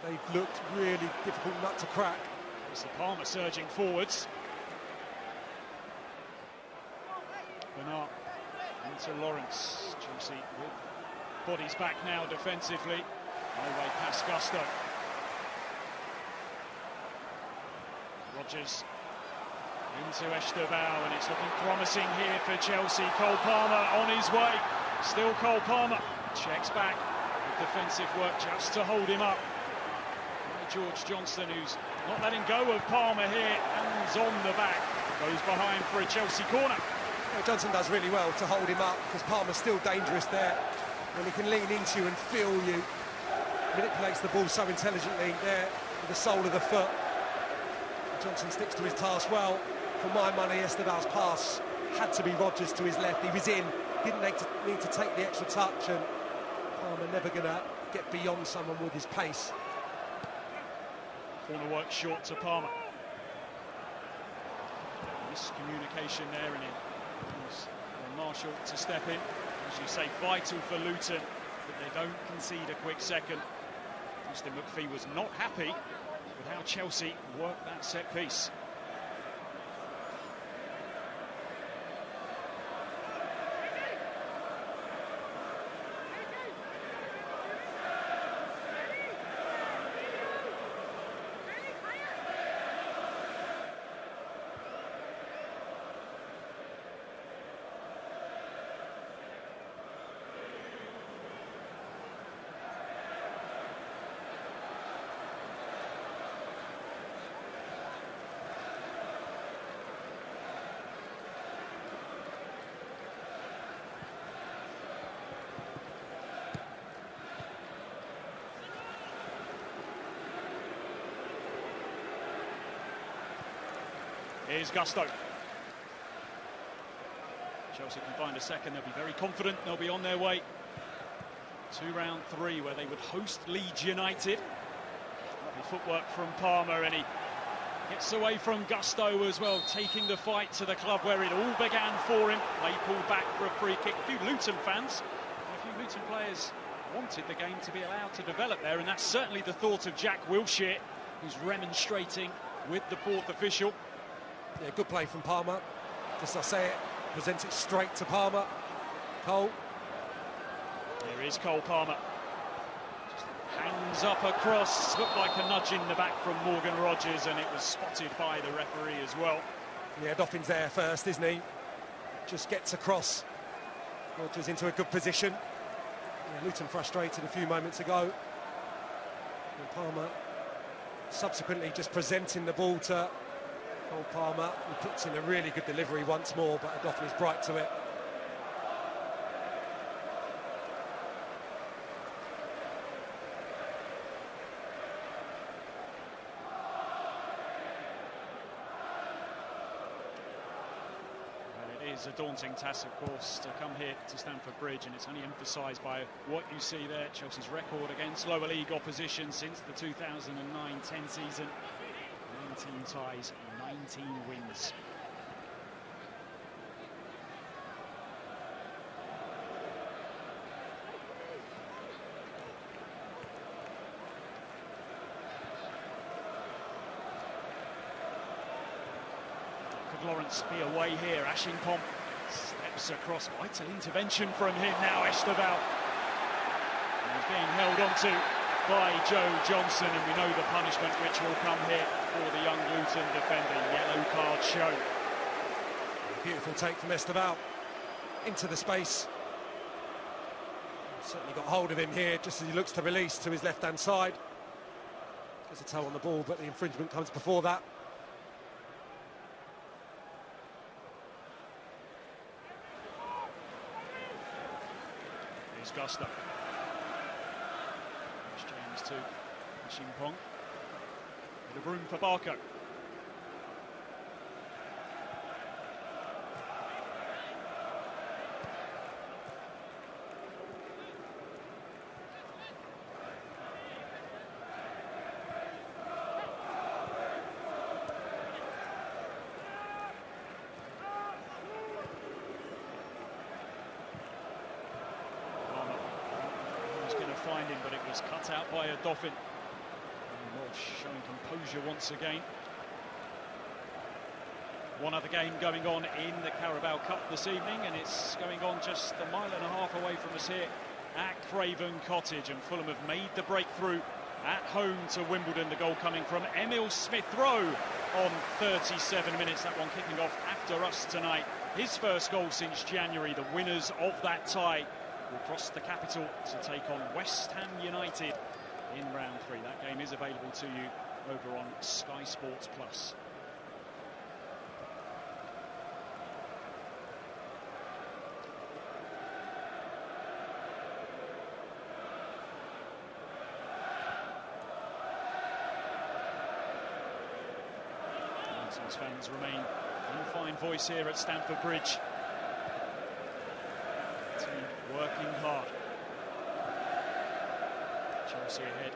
they've looked really difficult nut to crack. It's the Palmer surging forwards. Bernard into Lawrence. Chelsea with bodies back now defensively. No way past Gusto. Rodgers into Esteban, and it's looking promising here for Chelsea. Cole Palmer on his way. Still Cole Palmer. Checks back. With defensive work just to hold him up. George Johnson, who's not letting go of Palmer here. Hands on the back. Goes behind for a Chelsea corner. Yeah, Johnson does really well to hold him up, because Palmer's still dangerous there. When he can lean into you and feel you. Manipulates the ball so intelligently there with the sole of the foot. Johnson sticks to his task well. For my money, Esteban's pass had to be Rodgers to his left. He was in, didn't need to take the extra touch, and Palmer never going to get beyond someone with his pace. Corner work short to Palmer. Miscommunication there, and it was Marshall to step in. As you say, vital for Luton that they don't concede a quick second. Mr. McPhee was not happy with how Chelsea worked that set piece. Here's Gusto. Chelsea can find a second. They'll be very confident. They'll be on their way to round 3, where they would host Leeds United. The footwork from Palmer, and he gets away from Gusto as well, taking the fight to the club where it all began for him. They pulled back for a free kick. A few Luton fans, a few Luton players wanted the game to be allowed to develop there, and that's certainly the thought of Jack Wilshere, who's remonstrating with the 4th official. Yeah, good play from Palmer. Just I say it, presents it straight to Palmer. Cole. Here is Cole Palmer. Just hands up across. Looked like a nudge in the back from Morgan Rodgers, and it was spotted by the referee as well. Yeah, Doffin's there first, isn't he? Just gets across. Rodgers into a good position. Yeah, Luton frustrated a few moments ago. And Palmer subsequently just presenting the ball to Cole Palmer, who puts in a really good delivery once more, but Doffin is bright to it. Well, it is a daunting task, of course, to come here to Stamford Bridge, and it's only emphasised by what you see there. Chelsea's record against lower league opposition since the 2009-10 season. 19 ties, 19 wins. Could Lawrence be away here? Ashington steps across. Vital intervention from him now, Esteban. He's being held onto by Joe Johnson, and we know the punishment which will come here for the young Luton defender. Yellow card shown. Beautiful take from Esteban into the space. Certainly got hold of him here just as he looks to release to his left-hand side. Gets a toe on the ball, but the infringement comes before that. Here's Gusto. James to Chimpong. Bit of room for Barco. Find him, but it was cut out by a Doffin. Walsh showing composure once again. One other game going on in the Carabao Cup this evening, and it's going on just a mile and a half away from us here at Craven Cottage, and Fulham have made the breakthrough at home to Wimbledon. The goal coming from Emil Smith-Rowe on 37 minutes. That one kicking off after us tonight. His first goal since January. The winners of that tie will cross the capital to take on West Ham United in round 3. That game is available to you over on Sky Sports Plus. Fans remain in fine voice here at Stamford Bridge. Team working hard. Chelsea ahead.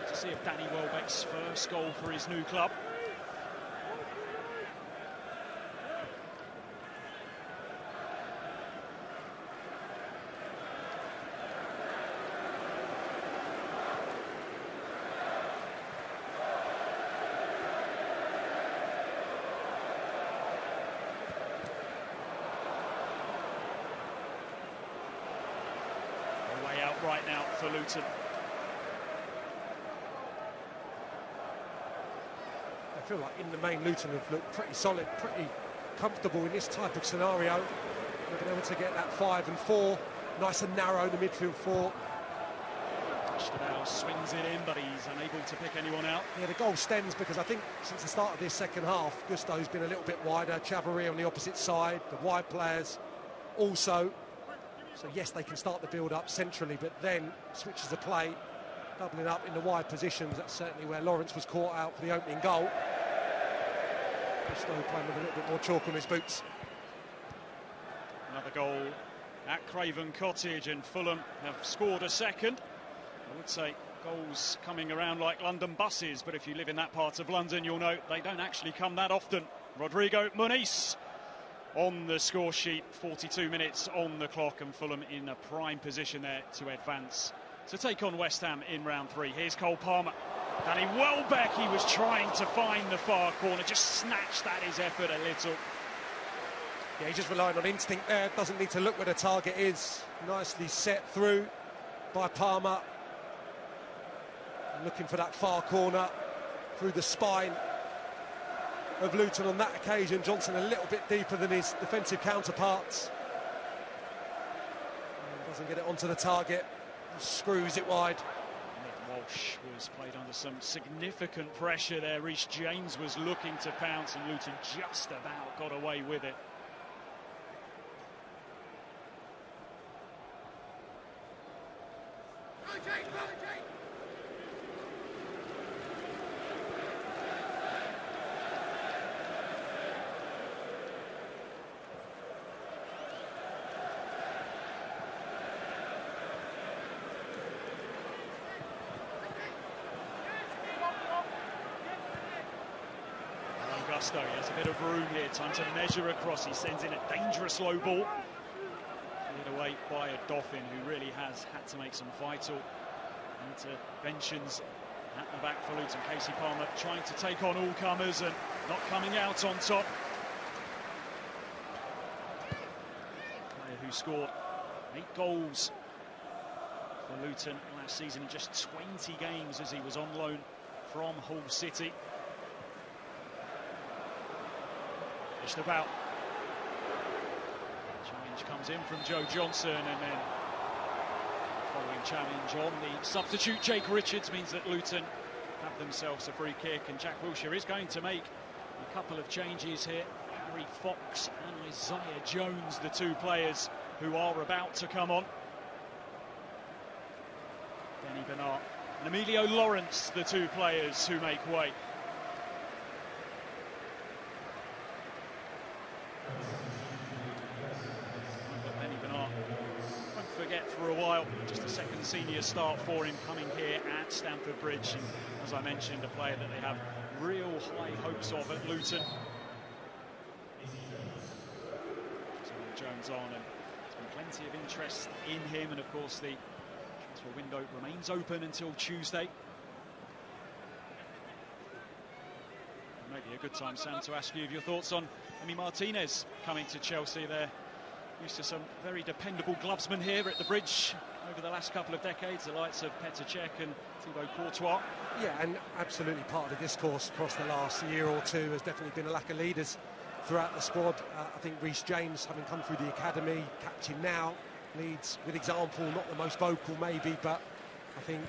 Good to see if Danny Welbeck's first goal for his new club. Right now for Luton. I feel like in the main Luton have looked pretty solid, pretty comfortable in this type of scenario. They've been able to get that 5 and 4, nice and narrow, the midfield 4. Vegetable swings it in, but he's unable to pick anyone out. Yeah, the goal stems because I think since the start of this second half, Gusto's been a little bit wider. Chavarri on the opposite side, the wide players also. So yes, they can start the build-up centrally, but then switches of play, doubling up in the wide positions. That's certainly where Lawrence was caught out for the opening goal. Gusto playing with a little bit more chalk on his boots. Another goal at Craven Cottage, and Fulham have scored a second. I would say goals coming around like London buses, but if you live in that part of London, you'll know they don't actually come that often. Rodrigo Muniz on the score sheet, 42 minutes on the clock, and Fulham in a prime position there to advance to take on West Ham in round 3. Here's Cole Palmer. Danny Welbeck, he was trying to find the far corner, just snatched at his effort a little. Yeah, he's just relying on instinct there, doesn't need to look where the target is. Nicely set through by Palmer. Looking for that far corner through the spine of Luton on that occasion. Johnson a little bit deeper than his defensive counterparts. Doesn't get it onto the target, screws it wide. Walsh was played under some significant pressure there. Reece James was looking to pounce, and Luton just about got away with it. He has a bit of room here, time to measure across. He sends in a dangerous low ball. Cleared away by a Dauphin, who really has had to make some vital interventions at the back for Luton. Casey Palmer trying to take on all comers and not coming out on top. Player who scored 8 goals for Luton last season in just 20 games as he was on loan from Hull City. Just about. Challenge comes in from Joe Johnson, and then following challenge on the substitute Jake Richards means that Luton have themselves a free kick, and Jack Wilshere is going to make a couple of changes here. Harry Fox and Isaiah Jones, the 2 players who are about to come on. Benny Bernard and Emilio Lawrence, the 2 players who make way. Benny Bernard won't forget for a while. Just a second senior start for him coming here at Stamford Bridge. And as I mentioned, a player that they have real high hopes of at Luton. So Jones on, and there's been plenty of interest in him, and of course the transfer window remains open until Tuesday. Maybe a good time, Sam, to ask you of your thoughts on Emi Martinez coming to Chelsea. They're used to some very dependable glovesmen here at the Bridge over the last couple of decades, the likes of Petr Cech and Thibaut Courtois. Yeah, and absolutely part of the discourse across the last year or two has definitely been a lack of leaders throughout the squad. I think Reece James, having come through the academy, captain now, leads with example, not the most vocal maybe, but I think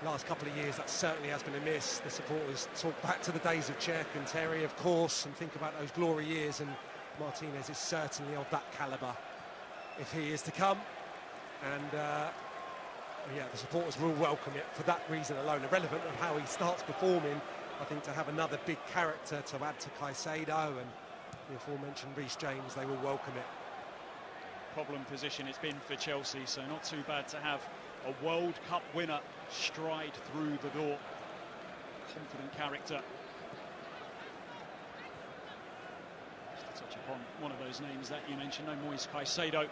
last couple of years that certainly has been a miss. The supporters talk back to the days of Cech and Terry, of course, and think about those glory years, and Martinez is certainly of that calibre if he is to come. And yeah, the supporters will welcome it for that reason alone, irrelevant of how he starts performing. I think to have another big character to add to Caicedo and the aforementioned Reece James, they will welcome it. Problem position it's been for Chelsea, so not too bad to have a World Cup winner stride through the door. Confident character. Just to touch upon one of those names that you mentioned, no Moise Caicedo.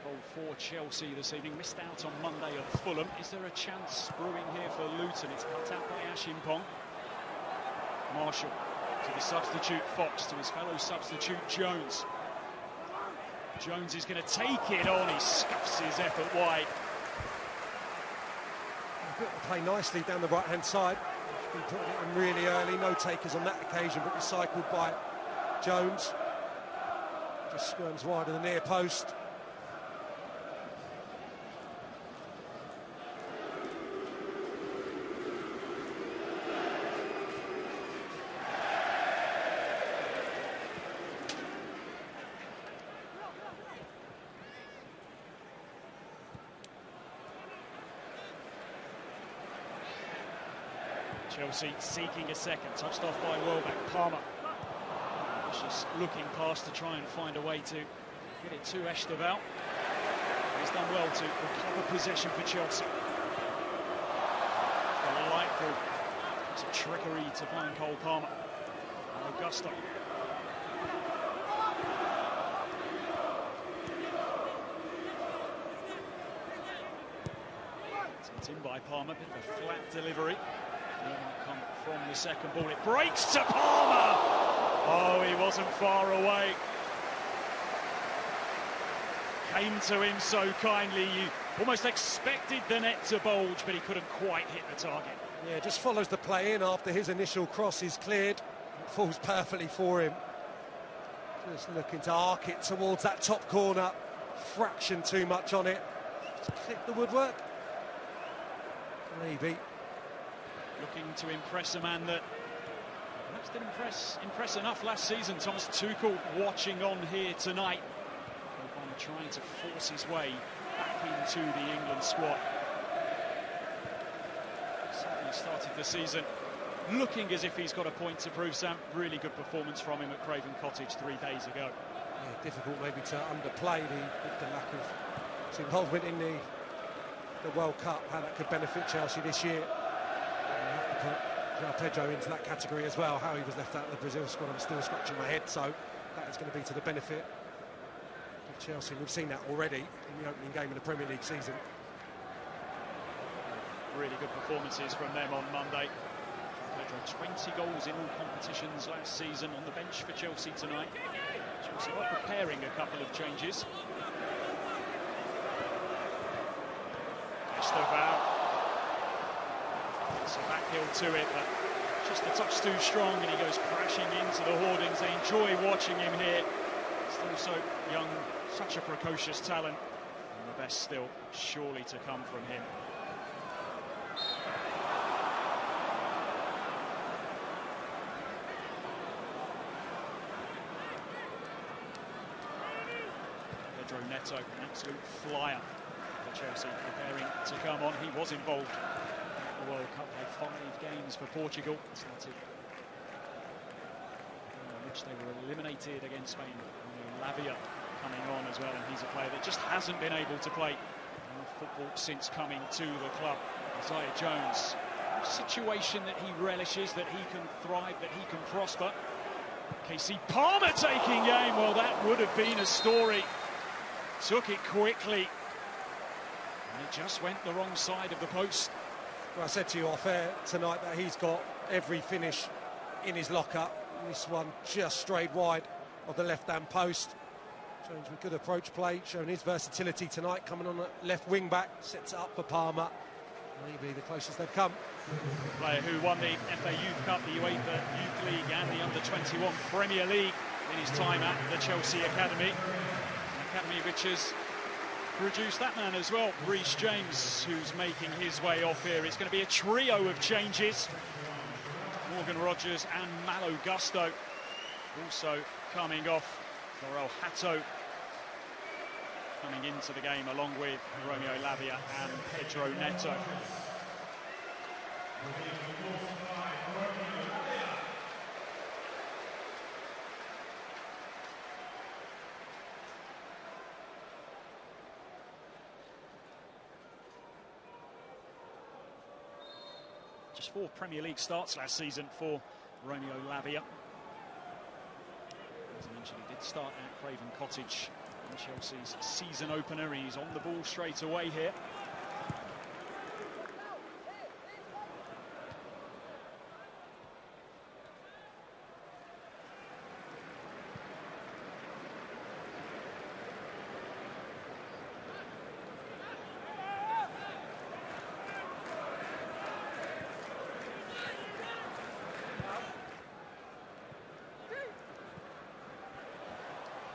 Goal for Chelsea this evening, missed out on Monday at Fulham. Is there a chance brewing here for Luton? It's cut out by Ashimpong. Marshall to the substitute Fox, to his fellow substitute Jones. Jones is going to take it on, he scuffs his effort wide. Play nicely down the right hand side. Been putting it in really early, no takers on that occasion, but recycled by Jones. Just squirms wide of the near post. Chelsea seeking a second, touched off by Welbeck. Palmer just looking past to try and find a way to get it to Esteval. He's done well to recover possession for Chelsea. Delightful piece of trickery to find Cole Palmer. Augusto. Sent in by Palmer, bit of a flat delivery. Might come from the second ball. It breaks to Palmer. Oh, he wasn't far away. Came to him so kindly. You almost expected the net to bulge, but he couldn't quite hit the target. Yeah, just follows the play in after his initial cross is cleared. It falls perfectly for him. Just looking to arc it towards that top corner. Fraction too much on it. Just clip the woodwork. Maybe. Looking to impress a man that perhaps didn't impress enough last season. Thomas Tuchel watching on here tonight. Obama trying to force his way back into the England squad. Certainly started the season looking as if he's got a point to prove, Sam. Really good performance from him at Craven Cottage 3 days ago. Yeah, difficult maybe to underplay the lack of involvement in the World Cup, how that could benefit Chelsea this year. João Pedro into that category as well. How he was left out of the Brazil squad, I'm still scratching my head, so that is going to be to the benefit of Chelsea. We've seen that already in the opening game of the Premier League season. Really good performances from them on Monday. Pedro, 20 goals in all competitions last season, on the bench for Chelsea tonight. Chelsea are preparing a couple of changes. Esteval. It's a backhill to it, but just a touch too strong, and he goes crashing into the hoardings. They enjoy watching him here. Still so young, such a precocious talent, and the best still surely to come from him. Pedro Neto, an absolute flyer for Chelsea, preparing to come on. He was involved in the World Cup, played 5 games for Portugal. Started in which they were eliminated against Spain. Lavia coming on as well, and he's a player that just hasn't been able to play football since coming to the club. Isaiah Jones, a situation that he relishes, that he can thrive, that he can prosper. Casey Palmer taking aim. Well, that would have been a story. Took it quickly, and it just went the wrong side of the post. Well, I said to you off air tonight that he's got every finish in his locker. This one just strayed wide of the left-hand post. Jones with good approach play, showing his versatility tonight, coming on the left wing-back, sets it up for Palmer. Maybe the closest they've come. The player who won the FA Youth Cup, the UEFA Youth League and the Under-21 Premier League in his time at the Chelsea Academy. An academy which has produced that man as well, Reece James, who's making his way off here. It's going to be a trio of changes. Morgan Rogers and Malo Gusto also coming off. Laurel Hatto coming into the game along with Romeo Lavia and Pedro Neto. Just 4 Premier League starts last season for Romeo Lavia. As I mentioned, he did start at Craven Cottage in Chelsea's season opener. He's on the ball straight away here.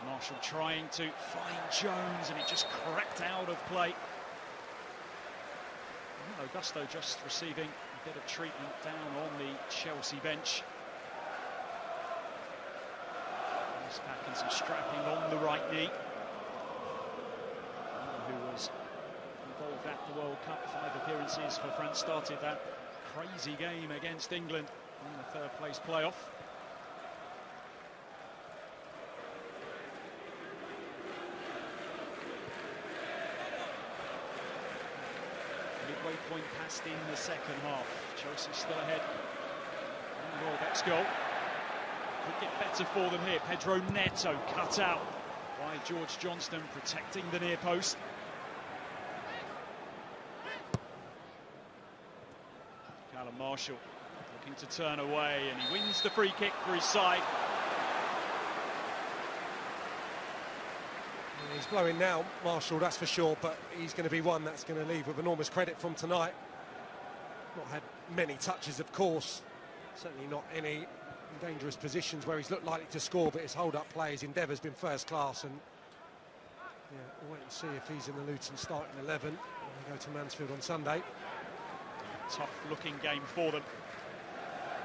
Marshall trying to find Jones, and it just cracked out of play. Augusto just receiving a bit of treatment down on the Chelsea bench. He's packing some strapping on the right knee. Who was involved at the World Cup, 5 appearances for France, started that crazy game against England in the 3rd place playoff. Midway point passed in the 2nd half. Chelsea still ahead. And Welbeck's goal could get better for them here. Pedro Neto cut out by George Johnston, protecting the near post. Callum Marshall looking to turn away, and he wins the free kick for his side. He's blowing now, Marshall, that's for sure, but he's going to be one that's going to leave with enormous credit from tonight. Not had many touches, of course, certainly not any in dangerous positions where he's looked likely to score, but his hold-up play, his endeavour's been first class, and yeah, we'll wait and see if he's in the Luton starting 11 when they go to Mansfield on Sunday. Tough-looking game for them.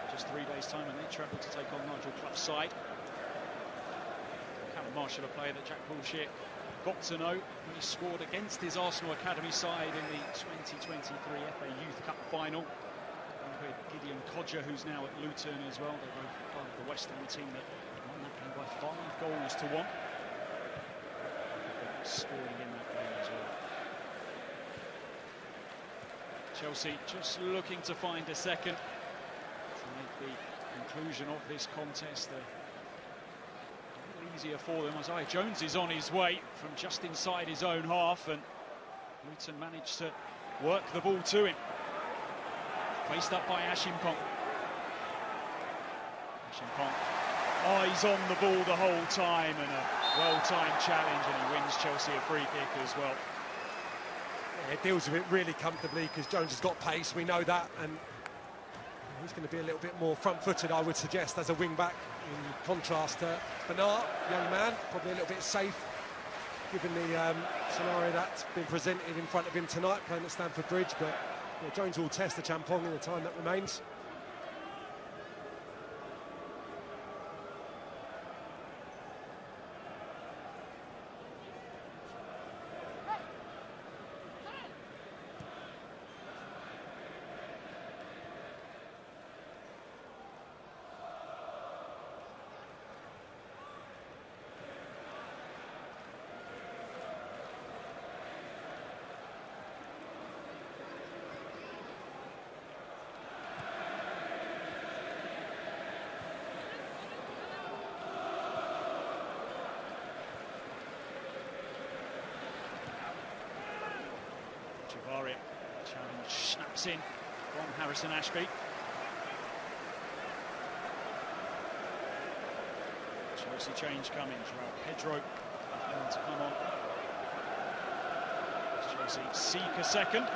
Just 3 days' time, and they travel to take on Nigel Clough's side. Callum Marshall, a player that Jack Wilshere got to know when he scored against his Arsenal Academy side in the 2023 FA Youth Cup final. And with Gideon Codger, who's now at Luton as well. They're both part of the West Ham team that won that game by 5 goals to 1. Scoring in that game as well. Chelsea just looking to find a second to make the conclusion of this contest easier for them. Isaiah Jones is on his way from just inside his own half, and Luton managed to work the ball to him. Placed up by Ashimpong. Eyes on the ball the whole time, and a well-timed challenge, and he wins Chelsea a free kick as well. Yeah, deals with it really comfortably because Jones has got pace, we know that, and he's going to be a little bit more front-footed, I would suggest, as a wing-back, in contrast to Bernard, young man, probably a little bit safe, given the scenario that's been presented in front of him tonight, playing at Stamford Bridge, but yeah, Jones will test the Champong in the time that remains. Challenge snaps in from Harrison Ashby. Chelsea change coming. Joao Pedro to come on. Chelsea seek a second.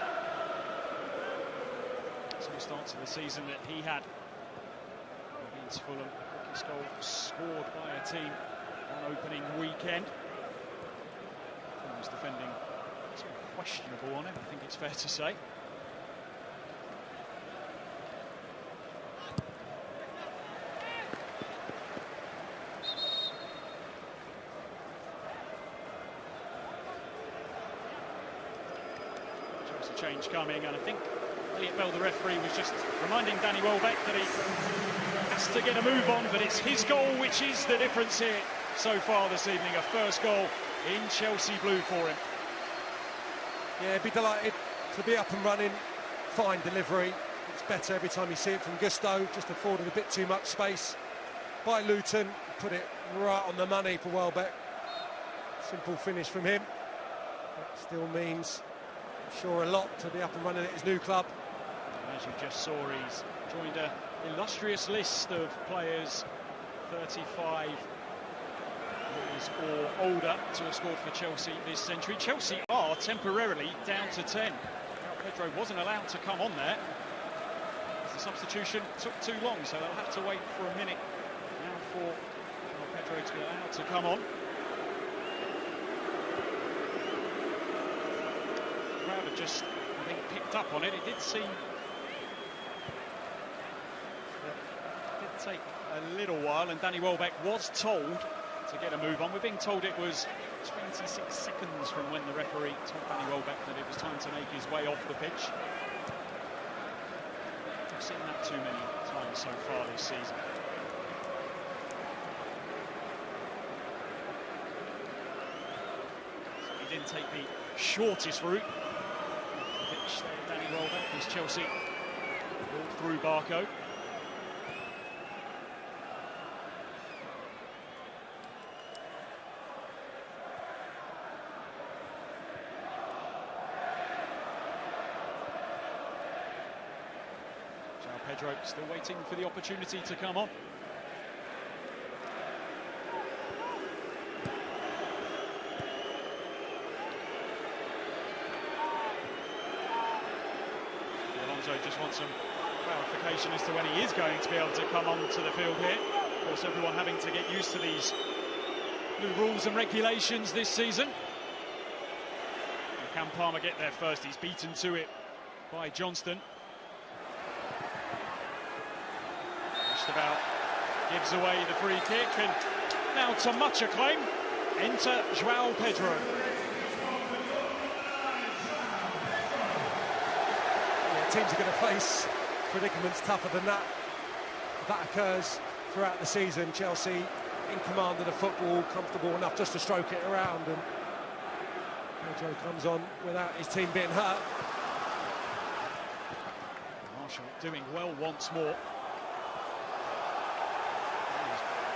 So the start to the season that he had against Fulham. The quickest goal scored by a team on opening weekend. Fulham's defending sort of questionable on him, I think it's fair to say. Change coming, and I think Elliot Bell, the referee, was just reminding Danny Welbeck that he has to get a move on, but it's his goal which is the difference here so far this evening. A first goal in Chelsea blue for him. Yeah, be delighted to be up and running. Fine delivery. It's better every time you see it from Gusto. Just afforded a bit too much space by Luton. Put it right on the money for Welbeck. Simple finish from him. That still means, I'm sure, a lot to be up and running at his new club. And as you just saw, he's joined an illustrious list of players 35 years or older to have scored for Chelsea this century. Chelsea are temporarily down to 10. Pedro wasn't allowed to come on there. The substitution took too long, so they'll have to wait for a minute now for Pedro to be allowed to come on. The crowd have just, I think, picked up on it. It did seem that it did take a little while, and Danny Welbeck was told to get a move on. We're being told it was 26 seconds from when the referee told Danny Welbeck that it was time to make his way off the pitch. I've seen that too many times so far this season. So he didn't take the shortest route off the pitch there, Danny Welbeck, as Chelsea brought through Barco. Pedro still waiting for the opportunity to come on. Alonso just wants some clarification as to when he is going to be able to come on to the field here. Of course, everyone having to get used to these new rules and regulations this season. And can Palmer get there first? He's beaten to it by Johnston. About gives away the free kick, and now to much acclaim, enter Joao Pedro. Yeah, teams are going to face predicaments tougher than that. That occurs throughout the season. Chelsea in command of the football, comfortable enough just to stroke it around, and Pedro comes on without his team being hurt. Marshall doing well once more.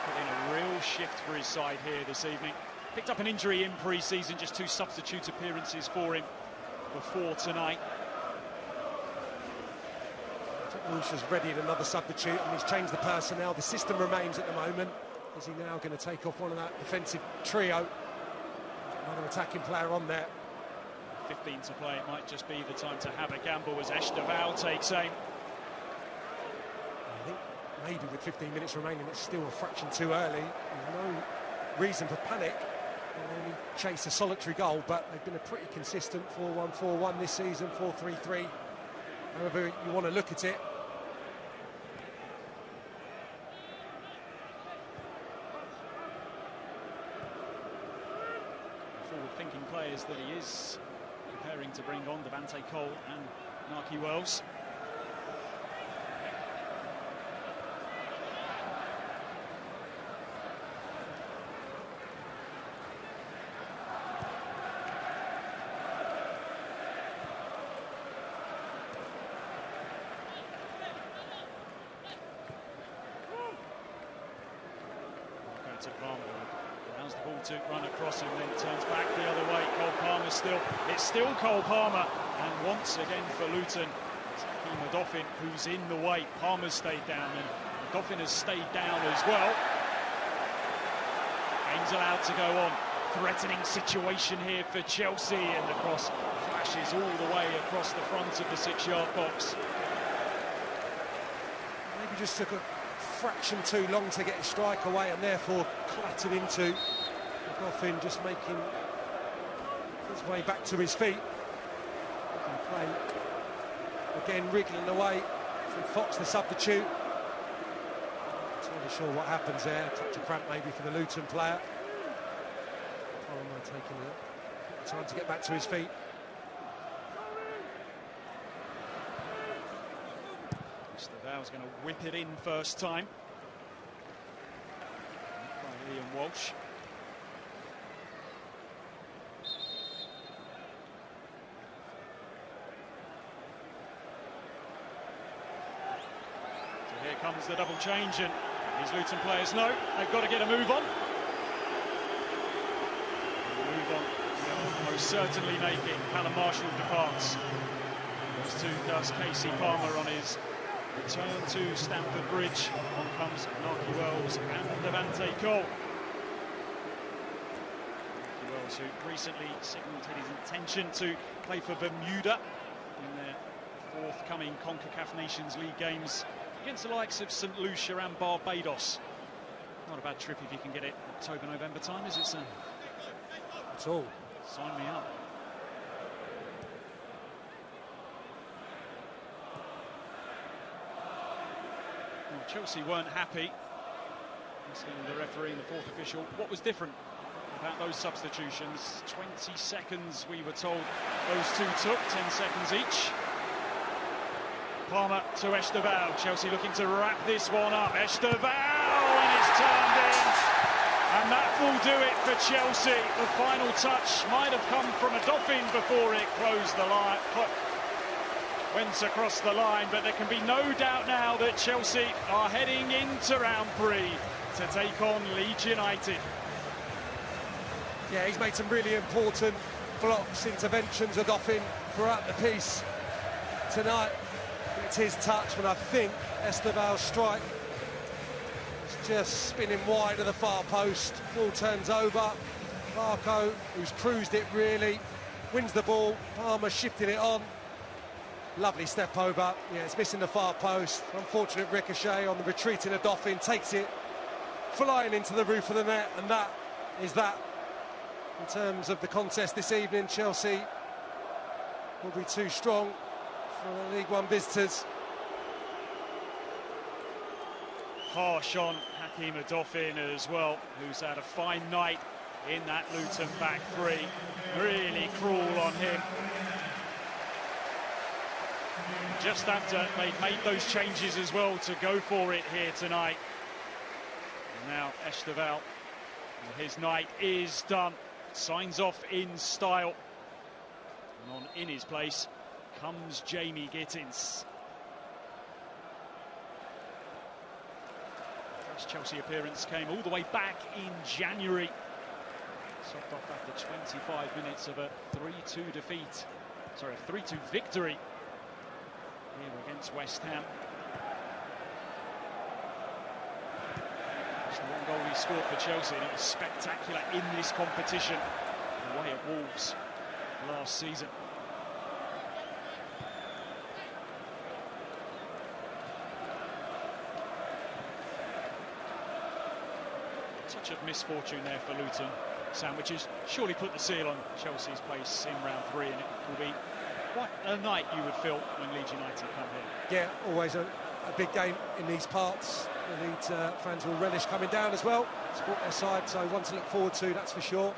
In a real shift for his side here this evening. Picked up an injury in pre-season, just 2 substitute appearances for him before tonight. Wilshire's readied another substitute, and he's changed the personnel. The system remains at the moment. Is he now going to take off one of that defensive trio? Get another attacking player on there. 15 to play, it might just be the time to have a gamble as Esteval takes aim. I think maybe with 15 minutes remaining, it's still a fraction too early. There's no reason for panic. They only chase a solitary goal, but they've been a pretty consistent 4-1, 4-1 this season, 4-3-3. However you want to look at it. Forward-thinking players that he is preparing to bring on, Devante Cole and Narky Wells. To Palmer, allows the ball to run across him, then turns back the other way. Cole Palmer it's still Cole Palmer, and once again for Luton, it's Hakeem Odoffin who's in the way. Palmer's stayed down, and Odoffin has stayed down as well. Game's allowed to go on. Threatening situation here for Chelsea, and the cross flashes all the way across the front of the 6-yard box. Maybe just took a fraction too long to get his strike away, and therefore clattered into Goffin, just making his way back to his feet. Play again, wriggling away from Fox, the substitute. Not really sure what happens there. Touch of cramp maybe for the Luton player. Palmer taking the time to get back to his feet. Stavow's going to whip it in first time. By Liam Walsh. So here comes the double change, and these Luton players know they've got to get a move on. Most certainly making. Callum Marshall departs. As too does Casey Palmer on his return to Stamford Bridge. On comes Narky Wells and Levante Cole. Narky Wells, who recently signalled his intention to play for Bermuda in their forthcoming CONCACAF Nations League games against the likes of St Lucia and Barbados. Not a bad trip if you can get it October, November time, is it, Sam? At all. Sign me up. Well, Chelsea weren't happy. Asking the referee and the fourth official what was different about those substitutions. 20 seconds, we were told those two took, 10 seconds each. Palmer to Esteval. Chelsea looking to wrap this one up. Esteval, and it's turned in. And that will do it for Chelsea. The final touch might have come from a Dauphin before it closed the line, went across the line, but there can be no doubt now that Chelsea are heading into round 3 to take on Leeds United. Yeah, he's made some really important blocks, interventions, a Dauphin throughout the piece tonight. It's his touch, and I think Esteval's strike just spinning wide of the far post. Ball turns over. Marco, who's cruised it really, wins the ball. Palmer shifting it on. Lovely step over. Yeah, it's missing the far post. Unfortunate ricochet on the retreating Dauphin. Takes it flying into the roof of the net, and that is that. In terms of the contest this evening, Chelsea will be too strong for the League One visitors. Harsh on Hakeem Dauphin as well, who's had a fine night in that Luton back three. Really cruel on him. Just after they'd made those changes as well to go for it here tonight. And now Esteval, his night is done. Signs off in style. And on in his place comes Jamie Gittins. Chelsea appearance came all the way back in January. Sopped off after 25 minutes of a 3-2 defeat. Sorry, a 3-2 victory here against West Ham. It's the one goal he scored for Chelsea, and it was spectacular in this competition. Away at Wolves last season. Touch of misfortune there for Luton, Sam, which has surely put the seal on Chelsea's place in round 3, and it will be quite a night, you would feel, when Leeds United come here. Yeah, always a big game in these parts. The Leeds fans will relish coming down as well, support their side, so one to look forward to, that's for sure.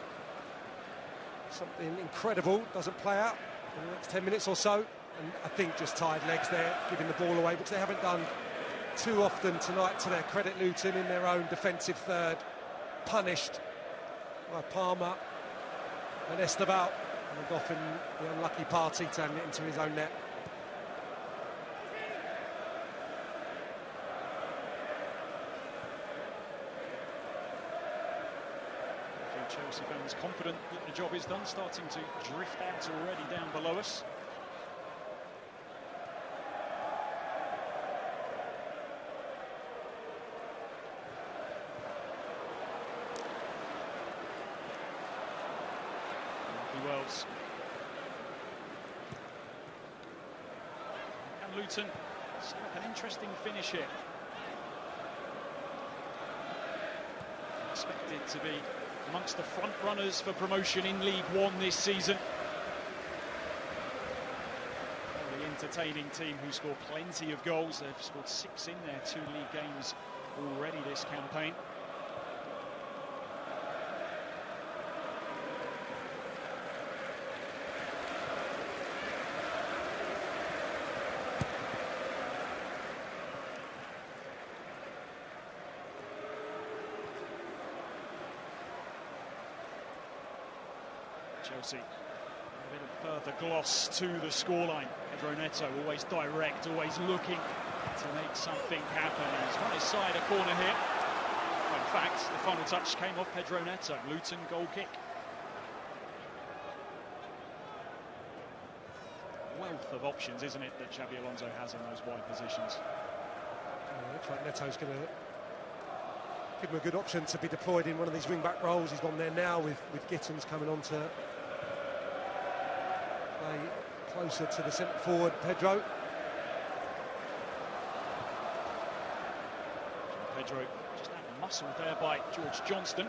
Something incredible doesn't play out in the next 10 minutes or so, and I think just tired legs there, giving the ball away, which they haven't done too often tonight, to their credit. Luton in their own defensive third, punished by Palmer and Esteval, and Dauphin, the unlucky party, turned it into his own net. A few Chelsea fans confident that the job is done, starting to drift out already down below us. themselves. And Luton set up an interesting finish here. Expected to be amongst the front runners for promotion in League One this season. The entertaining team who score plenty of goals. They've scored 6 in their 2 league games already this campaign. Chelsea, a bit of further gloss to the scoreline. Pedro Neto, always direct, always looking to make something happen. He's on his side, a corner here. Well, in fact, the final touch came off Pedro Neto. Luton goal kick. Wealth of options, isn't it, that Xabi Alonso has in those wide positions. Looks like Neto's going to give him a good option to be deployed in one of these wing-back roles. He's gone there now with Gittins coming on to play closer to the centre forward, Pedro. Pedro just out-muscled there by George Johnston.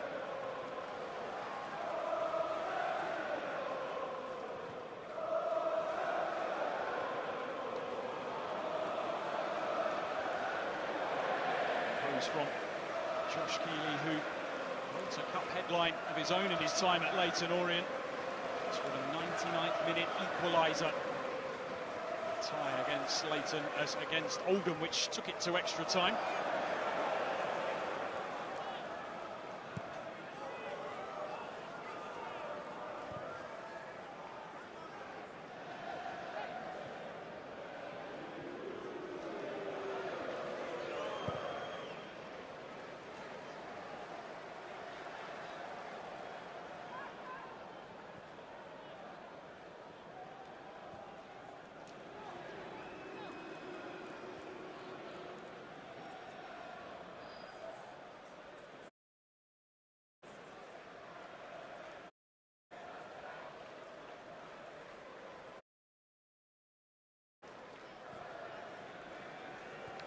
Goes from Josh Keeley, who holds a cup headline of his own in his time at Leyton Orient. Scored a 99th minute equaliser. Tie against Leyton, as against Oldham, which took it to extra time.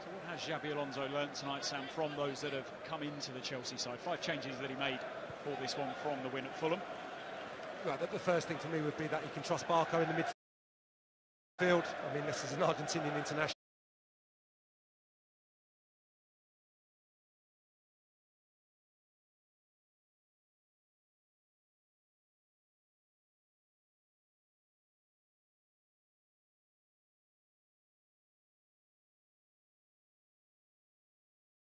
What has Xabi Alonso learnt tonight, Sam, from those that have come into the Chelsea side? 5 changes that he made for this one from the win at Fulham. Well, the first thing for me would be that he can trust Barco in the midfield. I mean, this is an Argentinian international.